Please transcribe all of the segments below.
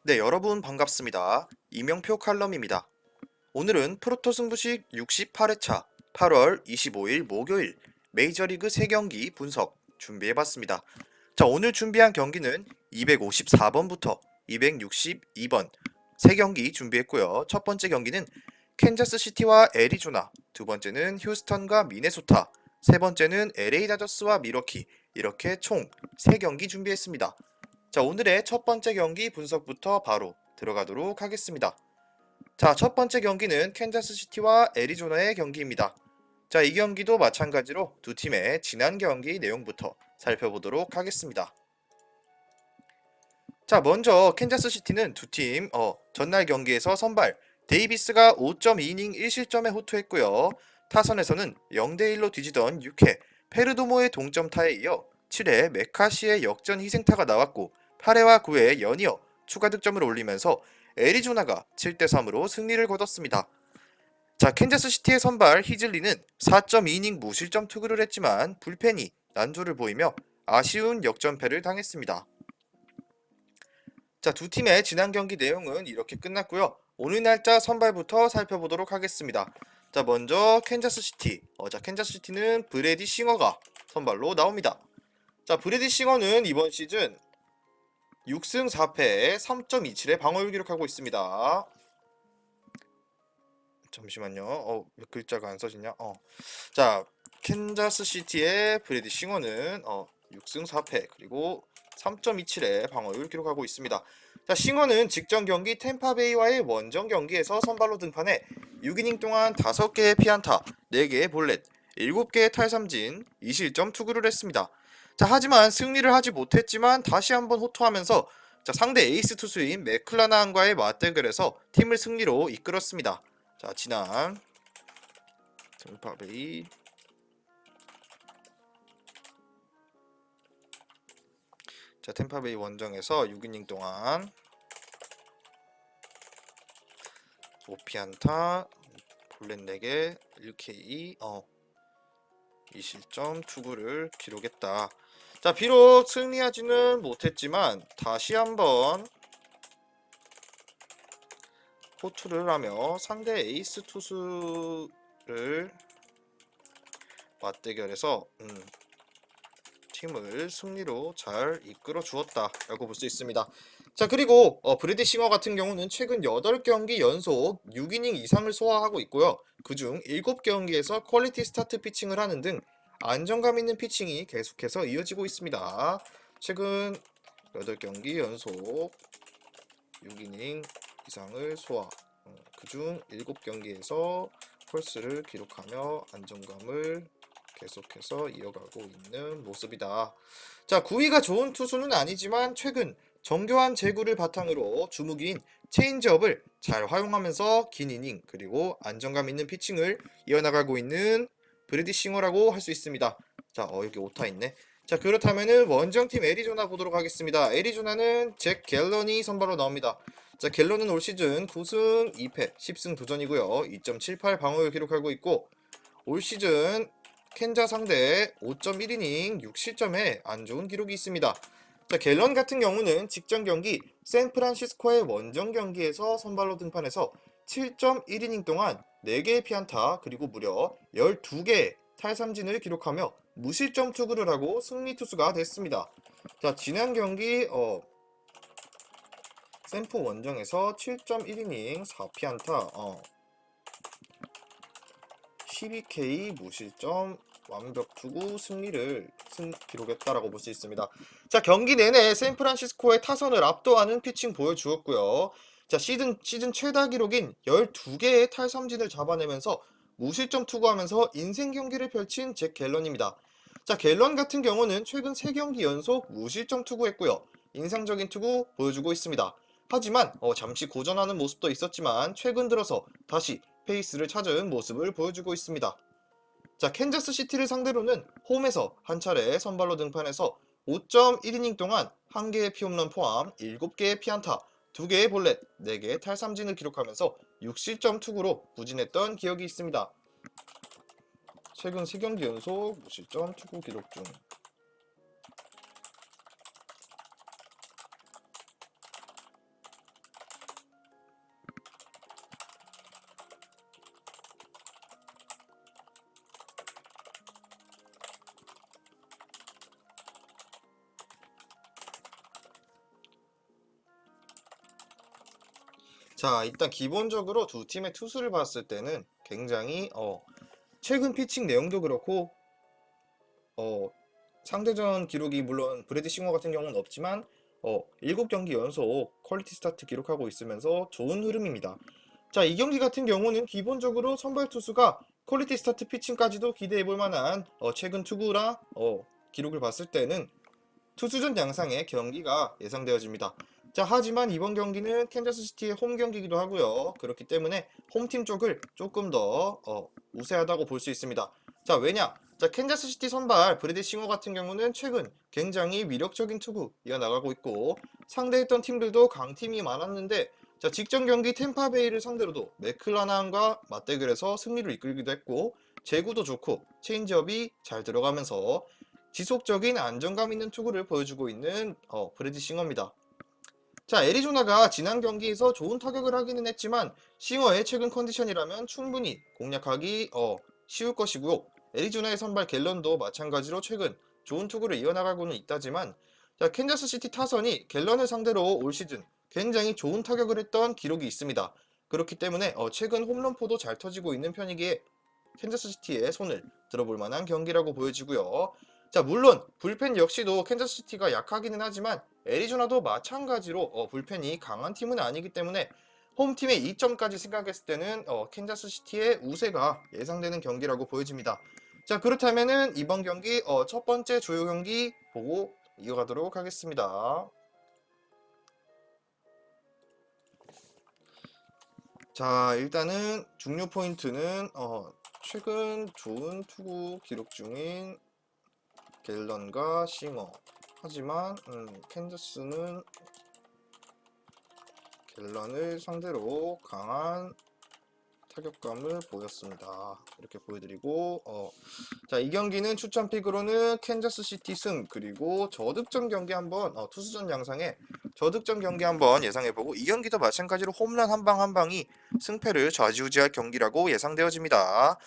네, 여러분 반갑습니다. 이명표 칼럼입니다. 오늘은 프로토 승부식 68회차 8월 25일 목요일 메이저리그 3경기 분석 준비해봤습니다. 자, 오늘 준비한 경기는 254번부터 262번 3경기 준비했고요. 첫 번째 경기는 캔자스시티와 애리조나, 두 번째는 휴스턴과 미네소타, 세 번째는 LA 다저스와 미러키, 이렇게 총 3경기 준비했습니다. 자, 오늘의 첫 번째 경기 분석부터 바로 들어가도록 하겠습니다. 자, 첫 번째 경기는 캔자스시티와 애리조나의 경기입니다. 자, 이 경기도 마찬가지로 두 팀의 지난 경기 내용부터 살펴보도록 하겠습니다. 자, 먼저 캔자스시티는 두 팀 전날 경기에서 선발 데이비스가 5.2이닝 1실점에 호투했고요. 타선에서는 0대1로 뒤지던 6회 페르도모의 동점타에 이어 7회 메카시의 역전 희생타가 나왔고 8회와 9회 연이어 추가 득점을 올리면서 애리조나가 7대3으로 승리를 거뒀습니다. 자, 캔자스시티의 선발 히즐리는 4.2이닝 무실점 투구를 했지만 불펜이 난조를 보이며 아쉬운 역전패를 당했습니다. 자, 두 팀의 지난 경기 내용은 이렇게 끝났고요. 오늘 날짜 선발부터 살펴보도록 하겠습니다. 자, 먼저 캔자스시티. 캔자스시티는 브래디 싱어가 선발로 나옵니다. 자, 브래디 싱어는 이번 시즌 6승 4패에 3.27의 방어율 기록하고 있습니다. 잠시만요. 왜 글자가 안 써지냐? 자, 캔자스시티의 브래디 싱어는 6승 4패 그리고 3.27의 방어율 기록하고 있습니다. 자, 싱어는 직전 경기 템파베이와의 원정 경기에서 선발로 등판해 6이닝 동안 5개의 피안타, 4개의 볼넷, 7개의 탈삼진, 2실점 투구를 했습니다. 자, 하지만 승리를 하지 못했지만 다시 한번 호투하면서 자, 상대 에이스 투수인 맥클라나한과의 맞대결에서 팀을 승리로 이끌었습니다. 자, 지난 템파베이 템파베이 원정에서 6이닝 동안 5피안타, 볼넷 4개, 1K, 2실점 투구를 기록했다. 자, 비록 승리하지는 못했지만 다시 한번 호투를 하며 상대 에이스 투수를 맞대결해서 팀을 승리로 잘 이끌어 주었다 라고 볼 수 있습니다. 자, 그리고 브래디 싱어 같은 경우는 최근 8경기 연속 6이닝 이상을 소화하고 있고요. 그중 7경기에서 퀄리티 스타트 피칭을 하는 등 안정감 있는 피칭이 계속해서 이어지고 있습니다. 최근 8경기 연속 6이닝 이상을 소화, 그중 7경기에서 펄스를 기록하며 안정감을 계속해서 이어가고 있는 모습이다. 자, 구위가 좋은 투수는 아니지만 최근 정교한 제구를 바탕으로 주무기인 체인지업을 잘 활용하면서 긴 이닝 그리고 안정감 있는 피칭을 이어나가고 있는 브래디 싱어라고 할 수 있습니다. 자, 여기 오타 있네. 자, 그렇다면은 원정팀 애리조나 보도록 하겠습니다. 애리조나는 잭 갤런이 선발로 나옵니다. 자, 갤런은 올 시즌 9승 2패 10승 도전이고요. 2.78 방어율 기록하고 있고 올 시즌 캔자 상대 5.1이닝 6실점에 안 좋은 기록이 있습니다. 자, 갤런 같은 경우는 직전 경기 샌프란시스코의 원정 경기에서 선발로 등판해서 7.1이닝 동안 4개의 피안타 그리고 무려 12개의 탈삼진을 기록하며 무실점 투구를 하고 승리 투수가 됐습니다. 자, 지난 경기 샌프 원정에서 7.1이닝 4피안타 12K 무실점 완벽 투구 승리를 기록했다라고 볼 수 있습니다. 자, 경기 내내 샌프란시스코의 타선을 압도하는 피칭 보여주었고요. 자, 시즌 최다 기록인 12개의 탈삼진을 잡아내면서 무실점 투구하면서 인생 경기를 펼친 잭 갤런입니다. 자, 갤런 같은 경우는 최근 3경기 연속 무실점 투구했고요. 인상적인 투구 보여주고 있습니다. 하지만 잠시 고전하는 모습도 있었지만 최근 들어서 다시 페이스를 찾은 모습을 보여주고 있습니다. 자, 캔자스시티를 상대로는 홈에서 한 차례 선발로 등판해서 5.1이닝 동안 1개의 피홈런 포함 7개의 피안타, 2개의 볼넷, 4개의 탈삼진을 기록하면서 6실점 투구로 부진했던 기억이 있습니다. 최근 3경기 연속 무실점 투구 기록 중. 자, 일단 기본적으로 두 팀의 투수를 봤을 때는 굉장히 최근 피칭 내용도 그렇고 어, 상대전 기록이 물론 브래디 싱어 같은 경우는 없지만 7경기 연속 퀄리티 스타트 기록하고 있으면서 좋은 흐름입니다. 자, 이 경기 같은 경우는 기본적으로 선발 투수가 퀄리티 스타트 피칭까지도 기대해 볼 만한 최근 투구나 기록을 봤을 때는 투수전 양상의 경기가 예상되어집니다. 자, 하지만 이번 경기는 캔자스시티의 홈 경기이기도 하고요. 그렇기 때문에 홈팀 쪽을 조금 더 우세하다고 볼 수 있습니다. 자, 왜냐? 자, 캔자스시티 선발 브래디 싱어 같은 경우는 최근 굉장히 위력적인 투구 이어나가고 있고 상대했던 팀들도 강팀이 많았는데 자, 직전 경기 템파베이를 상대로도 맥클라난과 맞대결에서 승리를 이끌기도 했고 제구도 좋고 체인지업이 잘 들어가면서 지속적인 안정감 있는 투구를 보여주고 있는 브래디 싱어입니다. 자, 애리조나가 지난 경기에서 좋은 타격을 하기는 했지만 싱어의 최근 컨디션이라면 충분히 공략하기 쉬울 것이고요. 애리조나의 선발 갤런도 마찬가지로 최근 좋은 투구를 이어나가고는 있다지만 자, 캔자스시티 타선이 갤런을 상대로 올 시즌 굉장히 좋은 타격을 했던 기록이 있습니다. 그렇기 때문에 최근 홈런포도 잘 터지고 있는 편이기에 캔자스시티의 손을 들어볼 만한 경기라고 보여지고요. 자, 물론 불펜 역시도 캔자스시티가 약하기는 하지만 애리조나도 마찬가지로 불펜이 강한 팀은 아니기 때문에 홈팀의 이점까지 생각했을 때는 캔자스시티의 우세가 예상되는 경기라고 보여집니다. 자, 그렇다면은 이번 경기 첫 번째 주요 경기 보고 이어가도록 하겠습니다. 자, 일단은 중요 포인트는 최근 좋은 투구 기록 중인 갤런과 싱어. 하지만 캔자스는 갤런을 상대로 강한 타격감을 보였습니다. 이렇게 보여드리고 자, 이 경기는 추천픽으로는 캔자스 시티 승 그리고 저득점 경기 한번 투수전 양상에 저득점 경기 한번 예상해보고 이 경기도 마찬가지로 홈런 한 방 한 방이 승패를 좌지우지할 경기라고 예상되어집니다.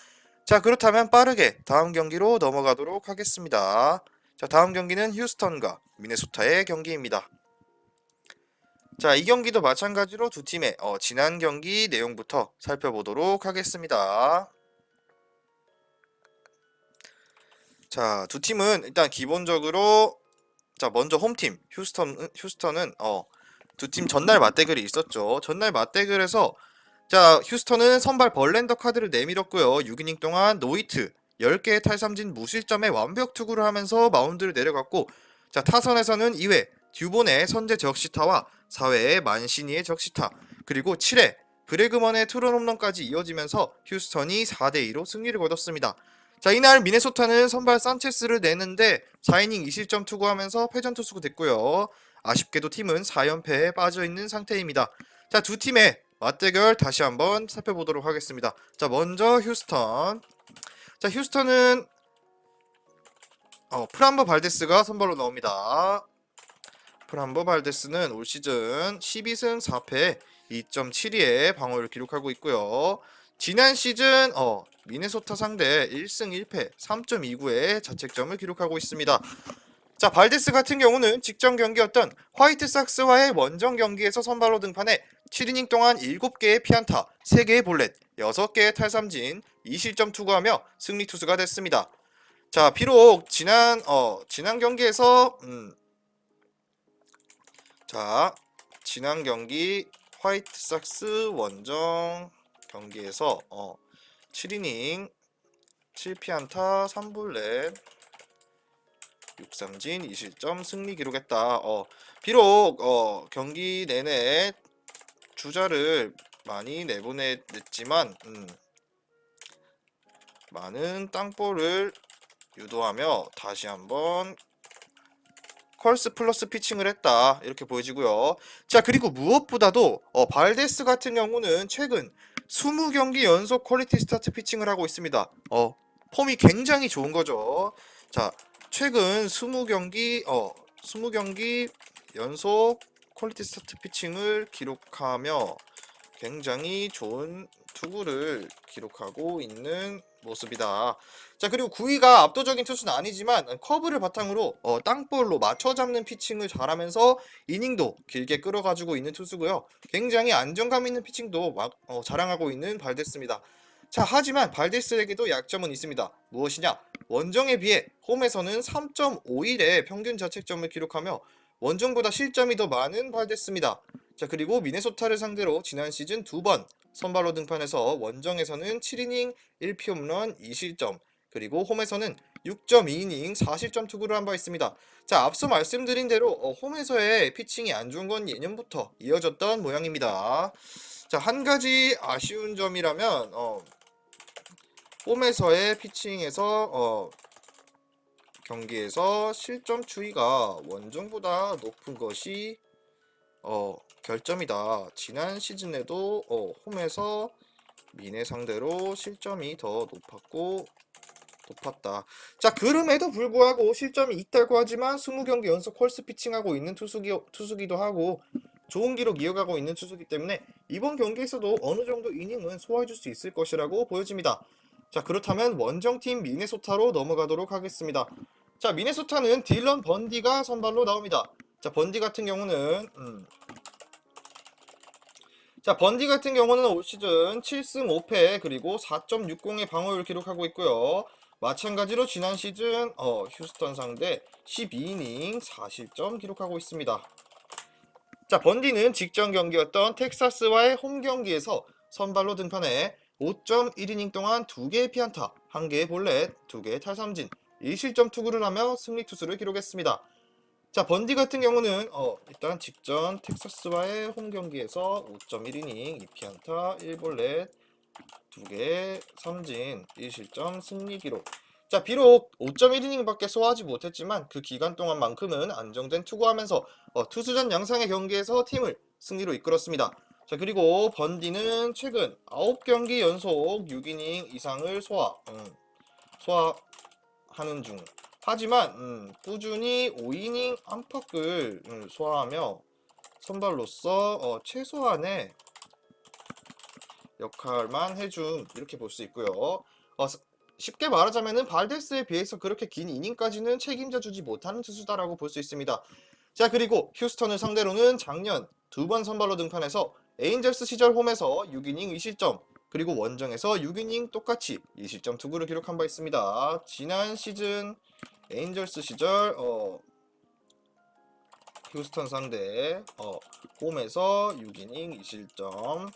자, 그렇다면 빠르게 다음 경기로 넘어가도록 하겠습니다. 자, 다음 경기는 휴스턴과 미네소타의 경기입니다. 자, 이 경기도 마찬가지로 두 팀의 지난 경기 내용부터 살펴보도록 하겠습니다. 자, 두 팀은 일단 기본적으로 자, 먼저 홈팀 휴스턴은 두 팀 전날 맞대결이 있었죠. 전날 맞대결에서 자, 휴스턴은 선발 벌렌더 카드를 내밀었고요. 6이닝 동안 노히트 10개의 탈삼진 무실점의 완벽 투구를 하면서 마운드를 내려갔고 자, 타선에서는 2회 듀본의 선제 적시타와 4회에 만시니의 적시타 그리고 7회 브레그먼의 투런 홈런까지 이어지면서 휴스턴이 4대2로 승리를 거뒀습니다. 자, 이날 미네소타는 선발 산체스를 내는데 4이닝 2실점 투구하면서 패전 투수가 됐고요. 아쉽게도 팀은 4연패에 빠져있는 상태입니다. 자, 두 팀의 맞대결 다시 한번 살펴보도록 하겠습니다. 자, 먼저 휴스턴. 자, 휴스턴은 프람보 발데스가 선발로 나옵니다. 프람보 발데스는 올 시즌 12승 4패 2.72의 방어를 기록하고 있고요. 지난 시즌 미네소타 상대 1승 1패 3.29의 자책점을 기록하고 있습니다. 자, 발데스 같은 경우는 직전 경기였던 화이트삭스와의 원정 경기에서 선발로 등판해 7이닝 동안 7개의 피안타, 3개의 볼넷, 6개의 탈삼진, 2실점 투구하며 승리 투수가 됐습니다. 자, 비록 지난 경기에서 자, 지난 경기 화이트삭스 원정 경기에서 7이닝 7피안타 3볼넷 6삼진 2실점 승리 기록했다. 비록 경기 내내 주자를 많이 내보냈지만 많은 땅볼을 유도하며 다시 한번 컬스 플러스 피칭을 했다 이렇게 보여지고요. 자, 그리고 무엇보다도 발데스 같은 경우는 최근 20경기 연속 퀄리티 스타트 피칭을 하고 있습니다. 폼이 굉장히 좋은 거죠. 자, 최근 20경기 연속 퀄리티 스타트 피칭을 기록하며 굉장히 좋은 투구를 기록하고 있는 모습이다. 자, 그리고 9위가 압도적인 투수는 아니지만 커브를 바탕으로 땅볼로 맞춰 잡는 피칭을 잘하면서 이닝도 길게 끌어가지고 있는 투수고요. 굉장히 안정감 있는 피칭도 자랑하고 있는 발데스입니다. 자, 하지만 발데스에게도 약점은 있습니다. 무엇이냐? 원정에 비해 홈에서는 3.51의 평균 자책점을 기록하며 원정보다 실점이 더 많은 발데스입니다. 자, 그리고 미네소타를 상대로 지난 시즌 2번 선발로 등판해서 원정에서는 7이닝 1피홈런 2실점, 그리고 홈에서는 6.2이닝 4실점 투구를 한 바 있습니다. 자, 앞서 말씀드린 대로 홈에서의 피칭이 안 좋은 건 예년부터 이어졌던 모양입니다. 자, 한 가지 아쉬운 점이라면 홈에서의 피칭에서 경기에서 실점 추이가 원정보다 높은 것이 결점이다. 지난 시즌에도 홈에서 미네 상대로 실점이 더 높았다. 자, 그럼에도 불구하고 실점이 있다고 하지만 20경기 연속 홀스 피칭하고 있는 투수기도 하고 좋은 기록 이어가고 있는 투수기 때문에 이번 경기에서도 어느 정도 이닝은 소화해줄 수 있을 것이라고 보여집니다. 자, 그렇다면 원정팀 미네소타로 넘어가도록 하겠습니다. 자, 미네소타는 딜런 번디가 선발로 나옵니다. 자, 번디 같은 경우는 올 시즌 7승 5패 그리고 4.60의 방어율을 기록하고 있고요. 마찬가지로 지난 시즌 휴스턴 상대 12이닝 4실점 기록하고 있습니다. 자, 번디는 직전 경기였던 텍사스와의 홈 경기에서 선발로 등판해 5.1이닝 동안 2개의 피안타, 1개의 볼넷, 2개의 탈삼진, 1실점 투구를 하며 승리 투수를 기록했습니다. 자, 번디 같은 경우는 일단 직전 텍사스와의 홈 경기에서 5.1이닝 2피안타 1볼넷 2개 삼진 1실점 승리 기록. 자, 비록 5.1이닝밖에 소화하지 못했지만 그 기간 동안만큼은 안정된 투구하면서 투수전 양상의 경기에서 팀을 승리로 이끌었습니다. 자, 그리고 번디는 최근 9경기 연속 6이닝 이상을 소화하는 중. 하지만 꾸준히 5이닝 안팎을 소화하며 선발로서 최소한의 역할만 해준, 이렇게 볼 수 있고요. 쉽게 말하자면은 발데스에 비해서 그렇게 긴 이닝까지는 책임져 주지 못하는 투수다라고 볼 수 있습니다. 자, 그리고 휴스턴을 상대로는 작년 2번 선발로 등판해서 에인절스 시절 홈에서 6이닝 2실점, 그리고 원정에서 6이닝 똑같이 2실점 투구를 기록한 바 있습니다. 지난 시즌 에인절스 시절 휴스턴 상대 홈에서 6이닝 2실점,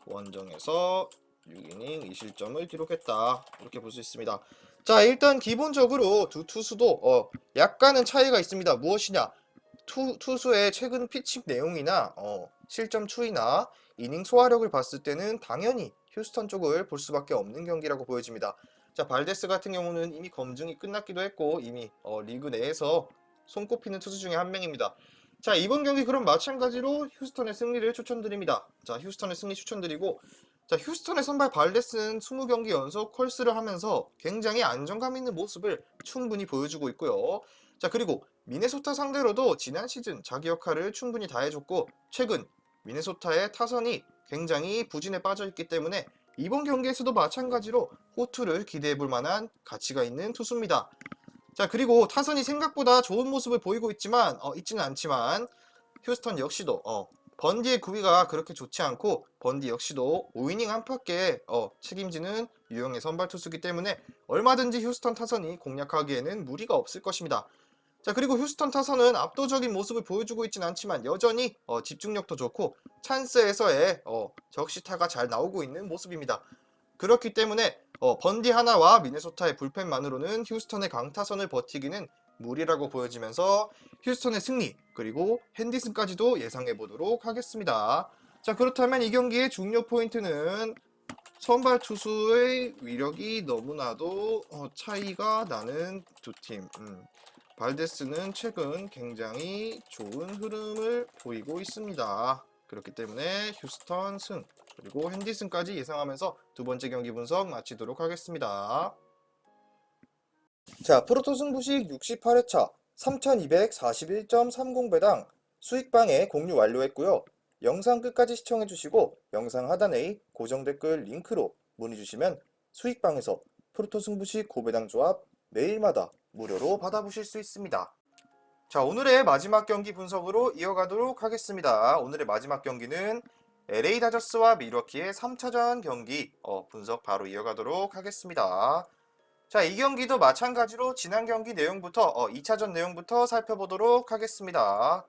원정에서 6이닝 2실점을 기록했다. 이렇게 볼 수 있습니다. 자, 일단 기본적으로 두 투수도 약간은 차이가 있습니다. 무엇이냐? 투수의 최근 피칭 내용이나 실점 추이나 이닝 소화력을 봤을 때는 당연히 휴스턴 쪽을 볼 수밖에 없는 경기라고 보여집니다. 자, 발데스 같은 경우는 이미 검증이 끝났기도 했고 이미 리그 내에서 손꼽히는 투수 중에 한 명입니다. 자, 이번 경기 그럼 마찬가지로 휴스턴의 승리를 추천드립니다. 자, 휴스턴의 승리 추천드리고, 자, 휴스턴의 선발 발데스는 20경기 연속 콜스를 하면서 굉장히 안정감 있는 모습을 충분히 보여주고 있고요. 자, 그리고 미네소타 상대로도 지난 시즌 자기 역할을 충분히 다해줬고 최근 미네소타의 타선이 굉장히 부진에 빠져있기 때문에 이번 경기에서도 마찬가지로 호투를 기대해볼 만한 가치가 있는 투수입니다. 자, 그리고 타선이 생각보다 좋은 모습을 보이고 있지는 않지만 휴스턴 역시도 번디의 구위가 그렇게 좋지 않고 번디 역시도 5이닝 안팎에 책임지는 유형의 선발 투수이기 때문에 얼마든지 휴스턴 타선이 공략하기에는 무리가 없을 것입니다. 자, 그리고 휴스턴 타선은 압도적인 모습을 보여주고 있진 않지만 여전히 집중력도 좋고 찬스에서의 적시타가 잘 나오고 있는 모습입니다. 그렇기 때문에 번디 하나와 미네소타의 불펜만으로는 휴스턴의 강타선을 버티기는 무리라고 보여지면서 휴스턴의 승리, 그리고 핸디슨까지도 예상해 보도록 하겠습니다. 자, 그렇다면 이 경기의 중요 포인트는 선발 투수의 위력이 너무나도 차이가 나는 두 팀. 발데스는 최근 굉장히 좋은 흐름을 보이고 있습니다. 그렇기 때문에 휴스턴 승, 그리고 핸디슨까지 예상하면서 두 번째 경기 분석 마치도록 하겠습니다. 자, 프로토 승부식 68회차 3241.30배당 수익방에 공유 완료했고요. 영상 끝까지 시청해주시고 영상 하단의 고정 댓글 링크로 문의주시면 수익방에서 프로토 승부식 고배당 조합 매일마다 무료로 받아보실 수 있습니다. 자, 오늘의 마지막 경기 분석으로 이어가도록 하겠습니다. 오늘의 마지막 경기는 LA 다저스와 밀워키의 3차전 경기 분석 바로 이어가도록 하겠습니다. 자, 이 경기도 마찬가지로 지난 경기 내용부터 2차전 내용부터 살펴보도록 하겠습니다.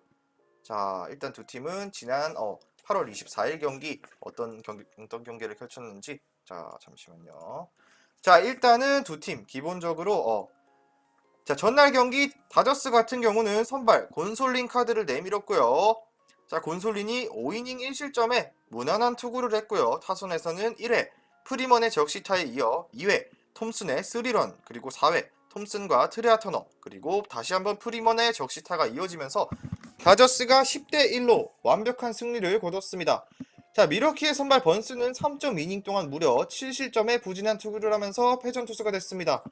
자, 일단 두 팀은 지난 8월 24일 경기 어떤 경기를 펼쳤는지 자, 잠시만요. 자, 일단은 두 팀 기본적으로 자, 전날 경기 다저스 같은 경우는 선발 곤솔린 카드를 내밀었고요. 자, 곤솔린이 5이닝 1실점에 무난한 투구를 했고요. 타선에서는 1회 프리먼의 적시타에 이어 2회 톰슨의 3런, 그리고 4회 톰슨과 트레아 터너, 그리고 다시 한번 프리먼의 적시타가 이어지면서 다저스가 10대1로 완벽한 승리를 거뒀습니다. 자, 밀워키의 선발 번스는 3.2이닝 동안 무려 7실점에 부진한 투구를 하면서 패전 투수가 됐습니다.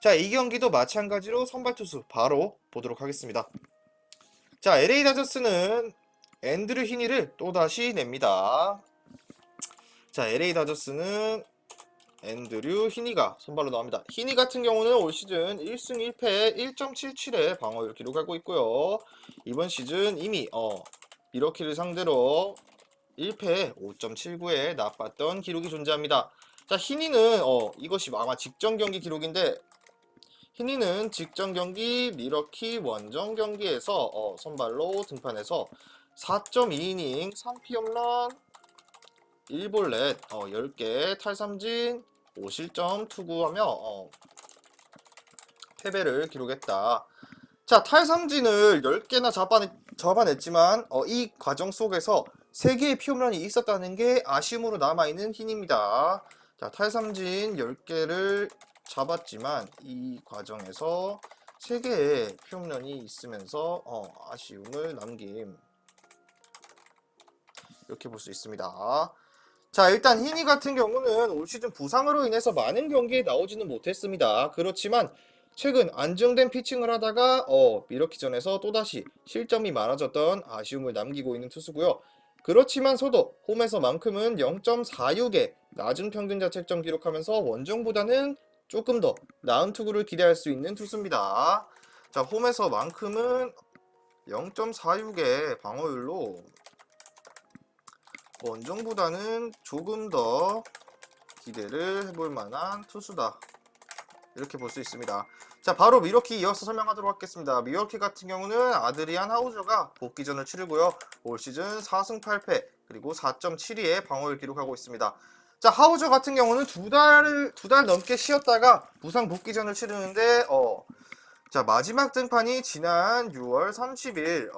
자, 이 경기도 마찬가지로 선발 투수 바로 보도록 하겠습니다. 자, LA 다저스는 앤드류 히니를 또다시 냅니다. 자, LA 다저스는 앤드류 히니가 선발로 나옵니다. 히니 같은 경우는 올 시즌 1승 1패 1.77의 방어율을 기록하고 있고요. 이번 시즌 이미 밀워키를 상대로 1패 5.79에 나빴던 기록이 존재합니다. 자, 히니는 이것이 아마 직전 경기 기록인데, 히니는 직전 경기 밀워키 원정 경기에서 선발로 등판해서 4.2이닝 3피홈런 1볼넷 10개 탈삼진 5실점 투구하며 패배를 기록했다. 자, 탈삼진을 10개나 잡아냈지만 이 과정 속에서 3개의 피홈런이 있었다는 게 아쉬움으로 남아있는 히니입니다. 자, 탈삼진 10개를 잡았지만 이 과정에서 3개의 피홈런이 있으면서 아쉬움을 남김, 이렇게 볼 수 있습니다. 자, 일단 히니 같은 경우는 올 시즌 부상으로 인해서 많은 경기에 나오지는 못했습니다. 그렇지만 최근 안정된 피칭을 하다가 밀워키전에서 또다시 실점이 많아졌던 아쉬움을 남기고 있는 투수고요. 그렇지만서도 홈에서만큼은 0.46의 낮은 평균 자책점 기록하면서 원정보다는 조금 더 나은 투구를 기대할 수 있는 투수입니다. 자, 홈에서만큼은 0.46의 방어율로 원정보다는 조금 더 기대를 해볼 만한 투수다, 이렇게 볼 수 있습니다. 자, 바로 밀워키 이어서 설명하도록 하겠습니다. 밀워키 같은 경우는 아드리안 하우저가 복귀전을 치르고요. 올 시즌 4승 8패 그리고 4.72의 방어를 기록하고 있습니다. 자, 하우저 같은 경우는 두 달 넘게 쉬었다가 부상 복귀전을 치르는데 자, 마지막 등판이 지난 6월 30일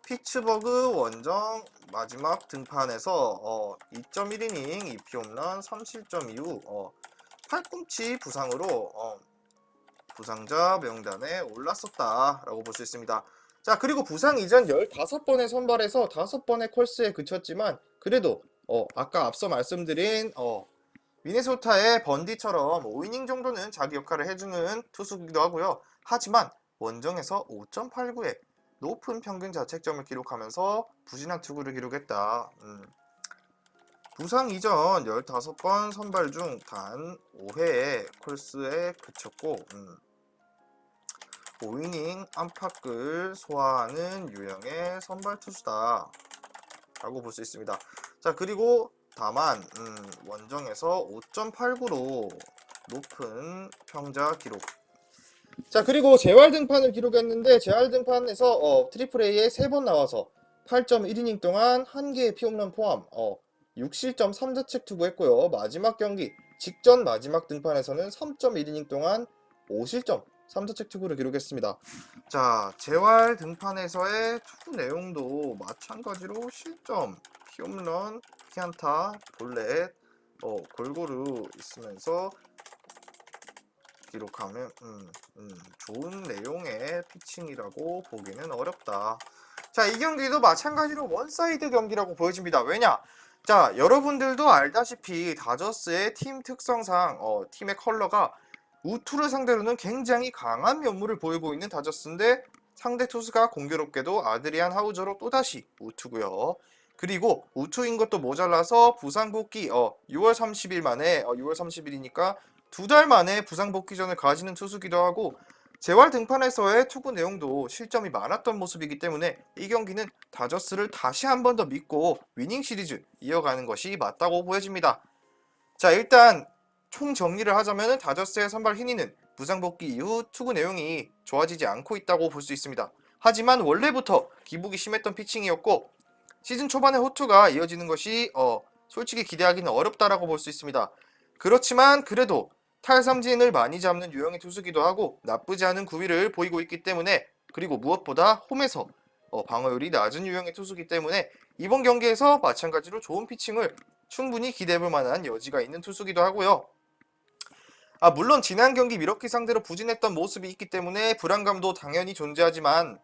피츠버그 원정 마지막 등판에서 2.1이닝 2피홈런 3실점 이후 팔꿈치 부상으로 부상자 명단에 올랐었다라고 볼 수 있습니다. 자, 그리고 부상 이전 15번의 선발에서 5번의 콜스에 그쳤지만 그래도 아까 앞서 말씀드린 미네소타의 번디처럼 5이닝 정도는 자기 역할을 해주는 투수기도 하고요. 하지만 원정에서 5.89의 높은 평균 자책점을 기록하면서 부진한 투구를 기록했다. 부상 이전 15번 선발 중 단 5회의 콜스에 그쳤고 5이닝 안팎을 소화하는 유형의 선발 투수다 라고 볼 수 있습니다. 자, 그리고 다만 원정에서 5.89로 높은 평자 기록. 자, 그리고 재활 등판을 기록했는데 재활 등판에서 트리플 A에 3번 나와서 8.1이닝 동안 1개의 피홈런 포함 6실점 3자책 투구했고요. 마지막 경기 직전 마지막 등판에서는 3.1이닝 동안 5실점 3자책 투구를 기록했습니다. 자, 재활 등판에서의 투구 내용도 마찬가지로 실점, 피홈런, 피안타, 볼넷 골고루 있으면서 기록하면 좋은 내용의 피칭이라고 보기는 어렵다. 자, 이 경기도 마찬가지로 원사이드 경기라고 보여집니다. 왜냐? 자, 여러분들도 알다시피 다저스의 팀 특성상 팀의 컬러가 우투를 상대로는 굉장히 강한 면모를 보이고 있는 다저스인데 상대 투수가 공교롭게도 아드리안 하우저로 또다시 우투고요. 그리고 우투인 것도 모자라서 부상 복귀 6월 30일 만에 6월 30일이니까 2달 만에 부상 복귀전을 가지는 투수기도 하고 재활 등판에서의 투구 내용도 실점이 많았던 모습이기 때문에 이 경기는 다저스를 다시 한 번 더 믿고 위닝 시리즈 이어가는 것이 맞다고 보여집니다. 자, 일단 총 정리를 하자면 다저스의 선발 히니는 부상 복귀 이후 투구 내용이 좋아지지 않고 있다고 볼 수 있습니다. 하지만 원래부터 기복이 심했던 피칭이었고 시즌 초반에 호투가 이어지는 것이 솔직히 기대하기는 어렵다라고 볼 수 있습니다. 그렇지만 그래도 탈삼진을 많이 잡는 유형의 투수기도 하고 나쁘지 않은 구위를 보이고 있기 때문에 그리고 무엇보다 홈에서 방어율이 낮은 유형의 투수기 때문에 이번 경기에서 마찬가지로 좋은 피칭을 충분히 기대해볼 만한 여지가 있는 투수기도 하고요. 물론 지난 경기 미러키 상대로 부진했던 모습이 있기 때문에 불안감도 당연히 존재하지만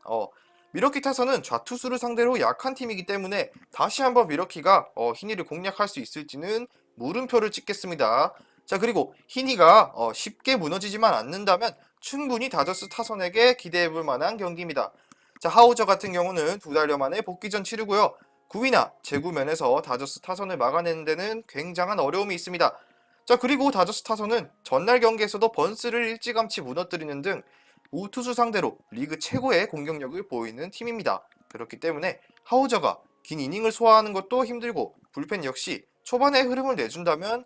미러키 타선은 좌투수를 상대로 약한 팀이기 때문에 다시 한번 미러키가 히니를 공략할 수 있을지는 물음표를 찍겠습니다. 자, 그리고 히니가 쉽게 무너지지만 않는다면 충분히 다저스 타선에게 기대해볼 만한 경기입니다. 자, 하우저 같은 경우는 2달여 만에 복귀전 치르고요. 구위나 제구 면에서 다저스 타선을 막아내는 데는 굉장한 어려움이 있습니다. 자, 그리고 다저스 타선은 전날 경기에서도 번스를 일찌감치 무너뜨리는 등 우투수 상대로 리그 최고의 공격력을 보이는 팀입니다. 그렇기 때문에 하우저가 긴 이닝을 소화하는 것도 힘들고 불펜 역시 초반에 흐름을 내준다면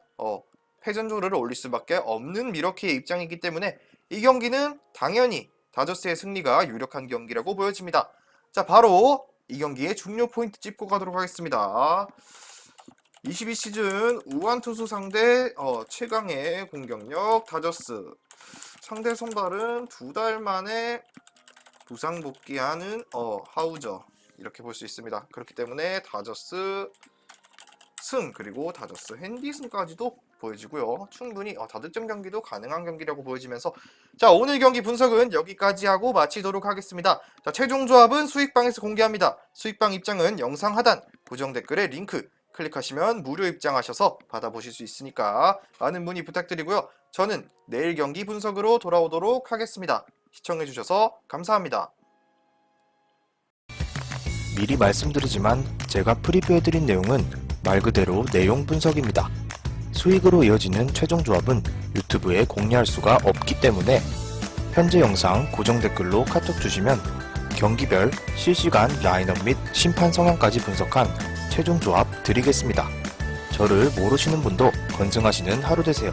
패전조를 올릴 수밖에 없는 미러키의 입장이기 때문에 이 경기는 당연히 다저스의 승리가 유력한 경기라고 보여집니다. 자, 바로 이 경기의 중요 포인트 짚고 가도록 하겠습니다. 22시즌 우완 투수 상대 최강의 공격력 다저스. 상대 선발은 2달 만에 부상 복귀하는 하우저 이렇게 볼 수 있습니다. 그렇기 때문에 다저스 승 그리고 다저스 핸디승까지도 보여지고요. 충분히 다득점 경기도 가능한 경기라고 보여지면서 자, 오늘 경기 분석은 여기까지 하고 마치도록 하겠습니다. 자, 최종 조합은 수익방에서 공개합니다. 수익방 입장은 영상 하단 고정 댓글에 링크 클릭하시면 무료 입장하셔서 받아보실 수 있으니까 많은 문의 부탁드리고요. 저는 내일 경기 분석으로 돌아오도록 하겠습니다. 시청해주셔서 감사합니다. 미리 말씀드리지만 제가 프리뷰해드린 내용은 말 그대로 내용 분석입니다. 수익으로 이어지는 최종 조합은 유튜브에 공개할 수가 없기 때문에 현재 영상 고정 댓글로 카톡 주시면 경기별 실시간 라인업 및 심판 성향까지 분석한 최종 조합 드리겠습니다. 저를 모르시는 분도 건승하시는 하루 되세요.